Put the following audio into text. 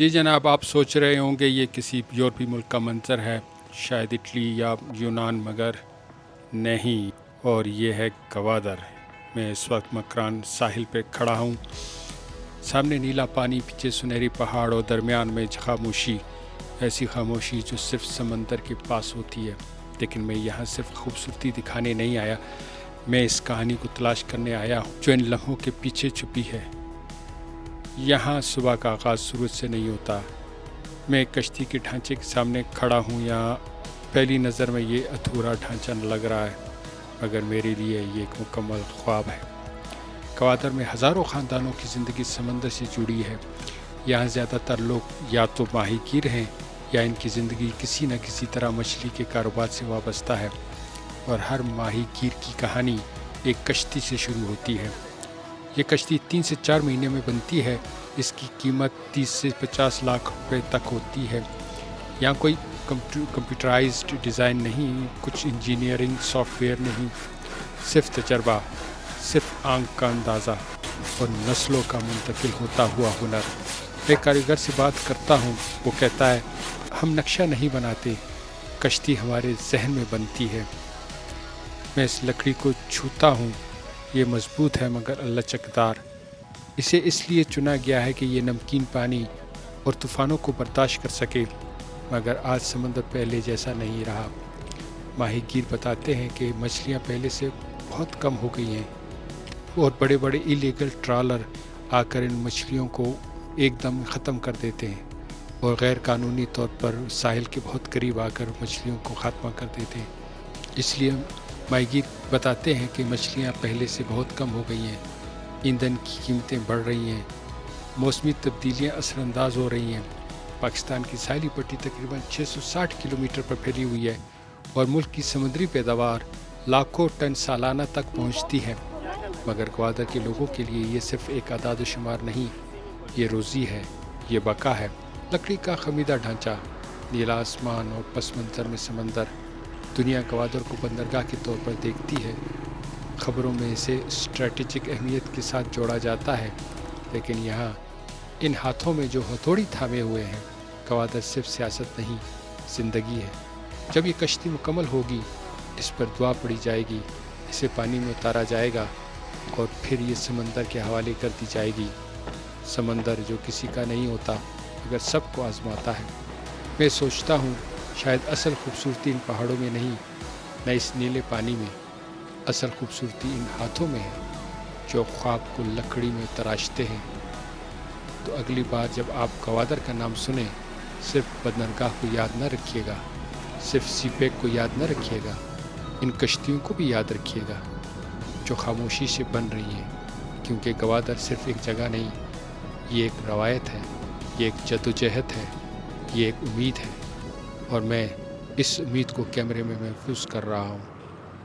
جی جناب، آپ سوچ رہے ہوں گے یہ کسی یورپی ملک کا منظر ہے، شاید اٹلی یا یونان، مگر نہیں، اور یہ ہے گوادر۔ میں اس وقت مکران ساحل پہ کھڑا ہوں، سامنے نیلا پانی، پیچھے سنہری پہاڑ اور درمیان میں خاموشی، ایسی خاموشی جو صرف سمندر کے پاس ہوتی ہے۔ لیکن میں یہاں صرف خوبصورتی دکھانے نہیں آیا، میں اس کہانی کو تلاش کرنے آیا ہوں جو ان لمحوں کے پیچھے چھپی ہے۔ یہاں صبح کا آغاز سورج سے نہیں ہوتا۔ میں ایک کشتی کے ڈھانچے کے سامنے کھڑا ہوں، یہاں پہلی نظر میں یہ ادھورا ڈھانچہ لگ رہا ہے، مگر میرے لیے یہ ایک مکمل خواب ہے۔ گوادر میں ہزاروں خاندانوں کی زندگی سمندر سے جڑی ہے۔ یہاں زیادہ تر لوگ یا تو ماہی گیر ہیں یا ان کی زندگی کسی نہ کسی طرح مچھلی کے کاروبار سے وابستہ ہے، اور ہر ماہی گیر کی کہانی ایک کشتی سے شروع ہوتی ہے۔ یہ کشتی 3 سے 4 مہینے میں بنتی ہے، اس کی قیمت 30 سے 50 لاکھ روپے تک ہوتی ہے۔ یہاں کوئی کمپیوٹرائزڈ ڈیزائن نہیں، کچھ انجینئرنگ سافٹ ویئر نہیں، صرف تجربہ، صرف آنکھ کا اندازہ اور نسلوں کا منتقل ہوتا ہوا ہنر۔ ایک کاریگر سے بات کرتا ہوں، وہ کہتا ہے، ہم نقشہ نہیں بناتے، کشتی ہمارے ذہن میں بنتی ہے۔ میں اس لکڑی کو چھوتا ہوں، یہ مضبوط ہے مگر لچکدار۔ اسے اس لیے چنا گیا ہے کہ یہ نمکین پانی اور طوفانوں کو برداشت کر سکے، مگر آج سمندر پہلے جیسا نہیں رہا۔ ماہی گیر بتاتے ہیں کہ مچھلیاں پہلے سے بہت کم ہو گئی ہیں، اور بڑے بڑے ایلیگل ٹرالر آ کر ان مچھلیوں کو ایک دم ختم کر دیتے ہیں، اور غیر قانونی طور پر ساحل کے بہت قریب آ کر مچھلیوں کو خاتمہ کر دیتے ہیں۔ اس لیے ماہی گیر بتاتے ہیں کہ مچھلیاں پہلے سے بہت کم ہو گئی ہیں، ایندھن کی قیمتیں بڑھ رہی ہیں، موسمی تبدیلیاں اثر انداز ہو رہی ہیں۔ پاکستان کی ساحلی پٹی تقریباً 660 کلومیٹر پر پھیلی ہوئی ہے، اور ملک کی سمندری پیداوار لاکھوں ٹن سالانہ تک پہنچتی ہے، مگر گوادر کے لوگوں کے لیے یہ صرف ایک اعداد و شمار نہیں، یہ روزی ہے، یہ بقا ہے۔ لکڑی کا خمیدہ ڈھانچہ، نیلا آسمان اور پس منظر میں سمندر۔ دنیا گوادر کو بندرگاہ کے طور پر دیکھتی ہے، خبروں میں اسے اسٹریٹجک اہمیت کے ساتھ جوڑا جاتا ہے، لیکن یہاں ان ہاتھوں میں جو ہتھوڑی تھامے ہوئے ہیں، گوادر صرف سیاست نہیں، زندگی ہے۔ جب یہ کشتی مکمل ہوگی، اس پر دعا پڑی جائے گی، اسے پانی میں اتارا جائے گا، اور پھر یہ سمندر کے حوالے کر دی جائے گی۔ سمندر جو کسی کا نہیں ہوتا مگر سب کو آزماتا ہے۔ میں سوچتا ہوں، شاید اصل خوبصورتی ان پہاڑوں میں نہیں، نہ اس نیلے پانی میں، اصل خوبصورتی ان ہاتھوں میں ہے جو خواب کو لکڑی میں تراشتے ہیں۔ تو اگلی بار جب آپ گوادر کا نام سنیں، صرف بندرگاہ کو یاد نہ رکھیے گا، صرف سی پیک کو یاد نہ رکھیے گا، ان کشتیوں کو بھی یاد رکھیے گا جو خاموشی سے بن رہی ہیں، کیونکہ گوادر صرف ایک جگہ نہیں، یہ ایک روایت ہے، یہ ایک جدوجہد ہے، یہ ایک امید ہے، اور میں اس امید کو کیمرے میں محفوظ کر رہا ہوں۔